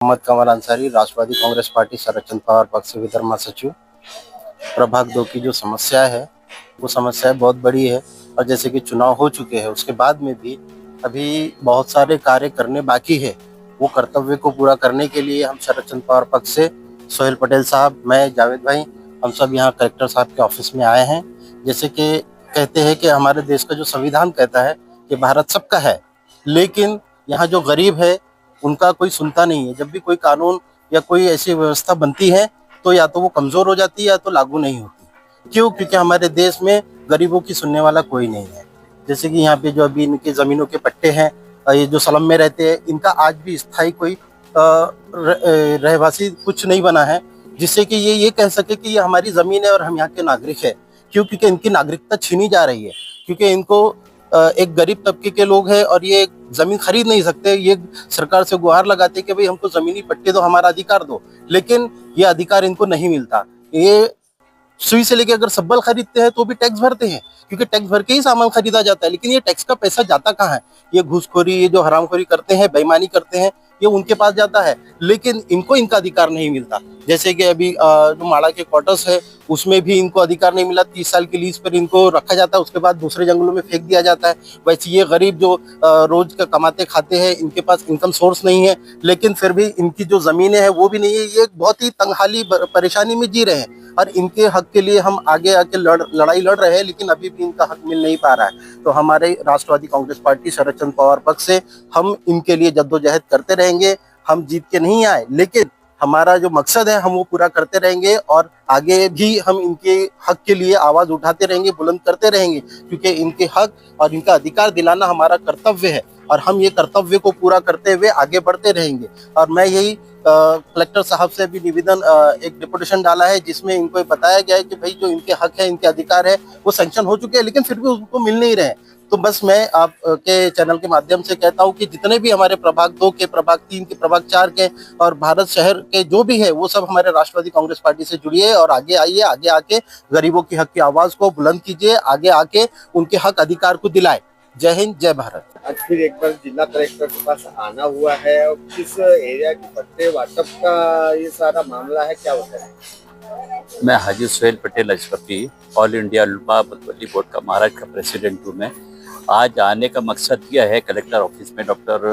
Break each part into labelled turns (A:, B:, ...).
A: मोहम्मद कमर अंसारी, राष्ट्रवादी Congress party शरद चंद्र पवार पक्ष से विदर्भ महासचिव। प्रभाग 2 की जो समस्या है वो समस्या बहुत बड़ी है और जैसे कि चुनाव हो चुके हैं उसके बाद में भी अभी बहुत सारे कार्य करने बाकी है। वो कर्तव्य को पूरा करने के लिए हम शरद चंद्र पवार पक्ष से सोहेल पटेल साहब, मैं, जावेद भाई, हम सब यहाँ कलेक्टर साहब के ऑफिस में आए हैं। जैसे कि कहते हैं कि हमारे देश का जो संविधान कहता है कि भारत सबका है, लेकिन यहाँ जो गरीब है उनका कोई सुनता नहीं है। जब भी कोई कानून या कोई ऐसी व्यवस्था बनती है तो या तो वो कमजोर हो जाती है या तो लागू नहीं होती। क्यों? क्योंकि हमारे देश में गरीबों की सुनने वाला कोई नहीं है। जैसे कि यहाँ पे जो अभी इनके जमीनों के पट्टे हैं, ये जो स्लम में रहते हैं, इनका आज भी स्थायी कोई रहवासी कुछ नहीं बना है जिससे कि ये कह सके कि ये हमारी जमीन है और हम यहाँ के नागरिक है। क्यों? क्योंकि इनकी नागरिकता छीनी जा रही है, क्योंकि इनको एक गरीब तबके के लोग हैं और ये जमीन खरीद नहीं सकते। ये सरकार से गुहार लगाते कि भाई हमको जमीनी पट्टे दो, हमारा अधिकार दो, लेकिन ये अधिकार इनको नहीं मिलता। ये सुई से लेके अगर सब्बल खरीदते हैं तो भी टैक्स भरते हैं, क्योंकि टैक्स भर के ही सामान खरीदा जाता है। लेकिन ये टैक्स का पैसा जाता कहाँ है? ये घूसखोरी, ये जो हरामखोरी करते हैं, बेईमानी करते हैं, ये उनके पास जाता है, लेकिन इनको इनका अधिकार नहीं मिलता। जैसे कि अभी जो माड़ा के क्वार्टर्स है उसमें भी इनको अधिकार नहीं मिला। 30 साल की लीज पर इनको रखा जाता है, उसके बाद दूसरे जंगलों में फेंक दिया जाता है। वैसे ये गरीब जो रोज का कमाते खाते हैं, इनके पास इनकम सोर्स नहीं है, लेकिन फिर भी इनकी जो जमीनें हैं वो भी नहीं है। ये बहुत ही तंगहाली परेशानी में जी रहे हैं और इनके हक के लिए हम आगे आके लड़ाई लड़ रहे हैं, लेकिन अभी भी इनका हक मिल नहीं पा रहा है। तो हमारे राष्ट्रवादी कांग्रेस पार्टी शरद चंद्र पवार पक्ष से हम इनके लिए जद्दोजहद करते रहेंगे। हम जीत के नहीं आए, लेकिन हमारा जो मकसद है हम वो पूरा करते रहेंगे और आगे भी हम इनके हक के लिए आवाज उठाते रहेंगे, बुलंद करते रहेंगे, क्योंकि इनके हक और इनका अधिकार दिलाना हमारा कर्तव्य है और हम ये कर्तव्य को पूरा करते हुए आगे बढ़ते रहेंगे। और मैं यही कलेक्टर साहब से भी निवेदन, एक डिपुटेशन डाला है जिसमें इनको बताया गया है कि भाई जो इनके हक है, इनके अधिकार है, वो सैंक्शन हो चुके हैं, लेकिन फिर भी उनको मिल नहीं रहे। तो बस मैं आप के चैनल के माध्यम से कहता हूं कि जितने भी हमारे प्रभाग 2 के, प्रभाग 3 के, प्रभाग 4 के और भारत शहर के जो भी है, वो सब हमारे राष्ट्रवादी कांग्रेस पार्टी से जुड़िए और आगे आइए। आगे आके गरीबों की हक की आवाज को बुलंद कीजिए, आगे आके उनके हक अधिकार को दिलाए। जय हिंद, जय भारत।
B: आज फिर एक बार जिला कलेक्टर के पास आना हुआ है और किस एरिया की पट्टे वाटप का ये सारा मामला है, क्या होता है?
C: मैं हाजी सोहेल पटेल अशरफी, ऑल इंडिया उलमा मतवली बोर्ड का महाराष्ट्र का प्रेसिडेंट हूँ। मैं आज आने का मकसद यह है, कलेक्टर ऑफिस में डॉक्टर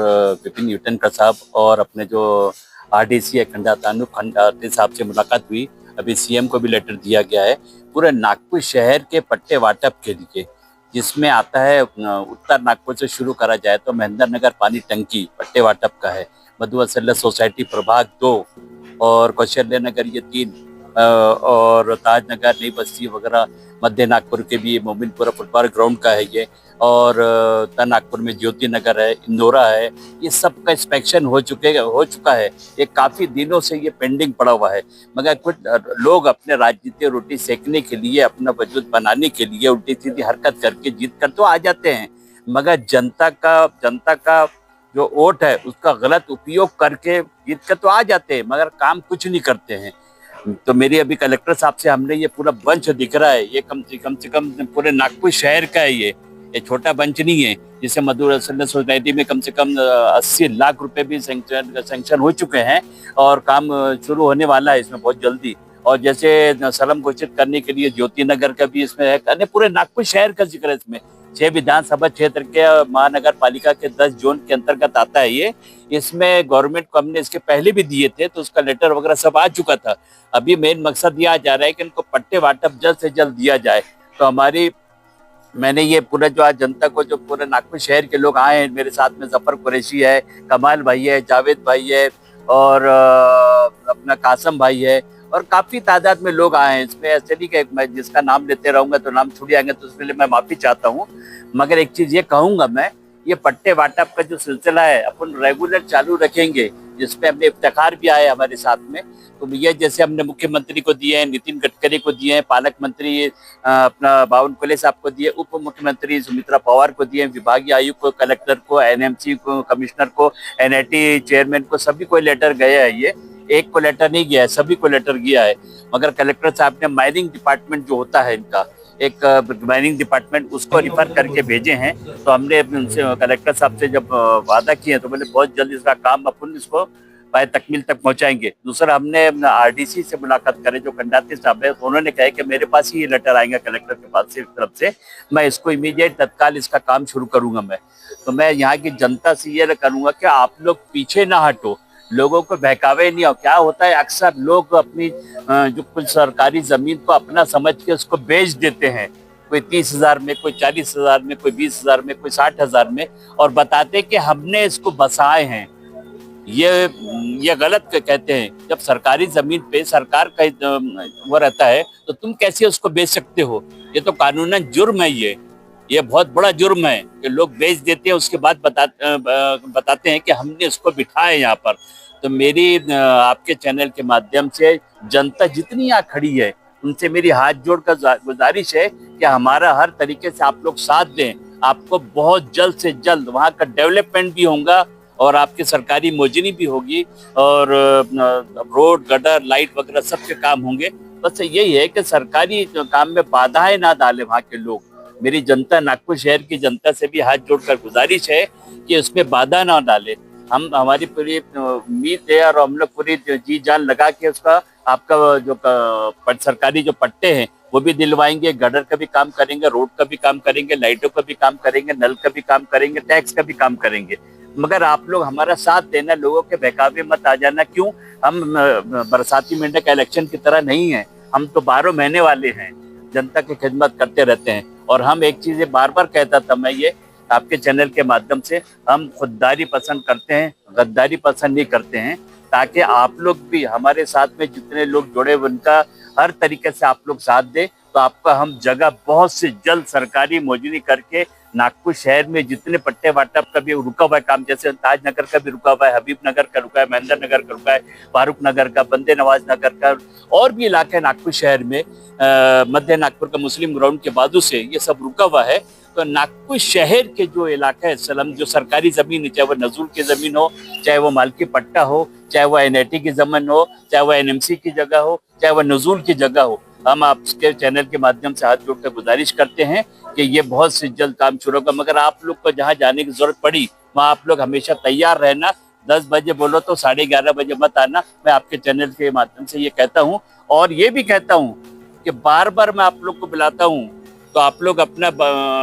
C: विपिन न्यूटन साहब और अपने जो आरडीसी है खंडाती साहब से मुलाकात हुई। अभी सीएम को भी लेटर दिया गया है पूरे नागपुर शहर के पट्टे वाटप के लिए, जिसमें आता है उत्तर नागपुर से शुरू करा जाए तो महेंद्र नगर पानी टंकी पट्टे वाटप का है, मधुवत्सल्य सोसाइटी प्रभाग 2 और कौशल्य नगर, ये 3 और ताजनगर, नई बस्ती वगैरह मध्य नागपुर के भी मोमिनपुरा फुटबॉल ग्राउंड का है ये, और उत्तर नागपुर में ज्योति नगर है, इंदौरा है। ये सब का इंस्पेक्शन हो चुका है। ये काफ़ी दिनों से ये पेंडिंग पड़ा हुआ है, मगर कुछ लोग अपने राजनीतिक रोटी सेकने के लिए, अपना वजूद बनाने के लिए उल्टी सीधी हरकत करके जीत कर तो आ जाते हैं, मगर जनता का जो वोट है उसका गलत उपयोग करके जीत कर तो आ जाते हैं, मगर काम कुछ नहीं करते हैं। तो मेरी अभी कलेक्टर साहब से हमने ये पूरा बंच दिख रहा है, ये कम से कम पूरे नागपुर शहर का है। ये छोटा बंच नहीं है, जिसे मधुवत्सल्य सोसाइटी में कम से कम 80 लाख रुपए भी सैंक्शन हो चुके हैं और काम शुरू होने वाला है इसमें बहुत जल्दी। और जैसे सलम घोषित करने के लिए ज्योति नगर का भी इसमें है, पूरे नागपुर शहर का जिक्र है इसमें। 6 विधानसभा क्षेत्र के महानगर पालिका के 10 जोन के अंतर्गत आता है ये। इसमें गवर्नमेंट को हमने इसके पहले भी दिए थे, तो उसका लेटर वगैरह सब आ चुका था। अभी मेन मकसद यह आ जा रहा है कि इनको पट्टे वाटप जल्द से जल्द दिया जाए। तो मैंने ये पूरा जो आज जनता को, जो पूरे नागपुर शहर के लोग आए हैं मेरे साथ में, जफर कुरैशी है, कमाल भाई है, जावेद भाई है और अपना कासम भाई है, और काफी तादाद में लोग आए हैं इसमें। ऐसे नहीं कि मैं जिसका नाम लेते रहूंगा तो नाम छूट जाएंगे, तो उसके लिए मैं माफी चाहता हूँ। मगर एक चीज ये कहूंगा मैं, ये पट्टे वाटप का जो सिलसिला है अपन रेगुलर चालू रखेंगे, जिसमें हमने इफ्तिखार भी आए हमारे साथ में। तो ये जैसे हमने मुख्यमंत्री को दिए हैं, नितिन गडकरी को दिए हैं, पालक मंत्री अपना बावनकुले साहब को दिए, उप मुख्यमंत्री सुमित्रा पवार को दिए, विभागीय आयुक्त को, कलेक्टर को, एनएमसी को, कमिश्नर को, एनआईटी चेयरमैन को, सभी को लेटर गया है। ये एक को लेटर नहीं गया है, सभी को लेटर गया है। मगर कलेक्टर साहब ने माइनिंग डिपार्टमेंट जो होता है इनका, एक माइनिंग डिपार्टमेंट, उसको रिफर करके भेजे हैं। तो हमने उनसे, कलेक्टर साहब से जब वादा किए तो बोले बहुत जल्द इसका काम अपन इसको तकमील तक पहुंचाएंगे। दूसरा, हमने आरडीसी से मुलाकात करें, जो कंडाती साहब है, तो उन्होंने कहा कि मेरे पास ही ये लेटर आएगा कलेक्टर के पास से तरफ से, मैं इसको इमीडिएट तत्काल इसका काम शुरू करूंगा। तो मैं यहाँ की जनता से ये करूंगा कि आप लोग पीछे ना हटो, लोगों को बहकावे नहीं हो। क्या होता है, अक्सर लोग अपनी जो कुछ सरकारी जमीन को अपना समझ के उसको बेच देते हैं, कोई 30,000 में, कोई 40,000 में, कोई 20,000 में, कोई 60,000 में, और बताते कि हमने इसको बसाए हैं। ये गलत कहते हैं। जब सरकारी जमीन पे सरकार का वो रहता है तो तुम कैसे उसको बेच सकते हो? ये तो कानूनन जुर्म है। ये बहुत बड़ा जुर्म है कि लोग बेच देते हैं, उसके बाद बताते हैं कि हमने इसको बिठाया यहाँ पर। तो मेरी आपके चैनल के माध्यम से जनता जितनी यहाँ खड़ी है, उनसे मेरी हाथ जोड़कर गुजारिश है कि हमारा हर तरीके से आप लोग साथ दें। आपको बहुत जल्द से जल्द वहाँ का डेवलपमेंट भी होगा और आपकी सरकारी मोजनी भी होगी, और रोड, गटर, लाइट वगैरह सबके काम होंगे। बस यही है कि सरकारी काम में बाधाएं ना डालें वहाँ के लोग। मेरी जनता, नागपुर शहर की जनता से भी हाथ जोड़कर गुजारिश है कि उसमें बाधा ना डाले। हमारी पूरी उम्मीद है और हम लोग पूरी जी जान लगा के उसका आपका जो सरकारी जो पट्टे हैं वो भी दिलवाएंगे, गटर का भी काम करेंगे, रोड का भी काम करेंगे, लाइटों का भी काम करेंगे, नल का भी काम करेंगे, टैक्स का भी काम करेंगे। मगर आप लोग हमारा साथ देना, लोगों के बहकावे मत आ जाना। क्यों? हम बरसाती मेंढक इलेक्शन की तरह नहीं है, हम तो 12 महीने वाले हैं, जनता की खिदमत करते रहते हैं। और हम एक चीज बार बार कहता था मैं, ये आपके चैनल के माध्यम से, हम खुददारी पसंद करते हैं, गद्दारी पसंद नहीं करते हैं, ताकि आप लोग भी हमारे साथ में जितने लोग जुड़े उनका हर तरीके से आप लोग साथ दें। तो आपका हम जगह बहुत से जल्द सरकारी मोजनी करके नागपुर शहर में जितने पट्टे वाटप का भी रुका हुआ है काम, जैसे ताज नगर का भी रुका हुआ है, हबीब नगर का रुका है, महेंद्र नगर का रुका है, फारूक नगर का, बंदे नवाज नगर का, और भी इलाके नागपुर शहर में, मध्य नागपुर का मुस्लिम ग्राउंड के बाजू से ये सब रुका हुआ है। तो नागपुर शहर के जो इलाका है सलम, जो सरकारी जमीन है, चाहे वो नजूल की जमीन हो, चाहे वो मालकी पट्टा हो, चाहे वो एनआईटी की जमीन हो, चाहे वो एनएमसी की जगह हो, चाहे वो नजूल की जगह हो, हम आपके चैनल के माध्यम से हाथ जोड़कर गुजारिश करते हैं कि ये बहुत से जल्द काम शुरू होगा। मगर आप लोग को जहाँ जाने की जरूरत पड़ी वहाँ आप लोग हमेशा तैयार रहना। 10 बजे बोलो तो 11:30 बजे मत आना। मैं आपके चैनल के माध्यम से ये कहता हूँ, और ये भी कहता हूँ कि बार बार मैं आप लोग को बुलाता हूँ, तो आप लोग अपना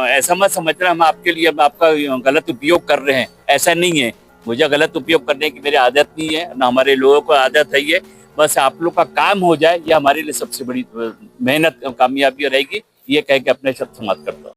C: ऐसा मत समझना हम आपके लिए आपका गलत उपयोग कर रहे हैं। ऐसा नहीं है, मुझे गलत उपयोग करने की मेरी आदत नहीं है, ना हमारे लोगों को आदत है। ये बस आप लोग का काम हो जाए, ये हमारे लिए सबसे बड़ी मेहनत कामयाबी रहेगी। ये कह के अपने शब्द समाप्त करता हूँ।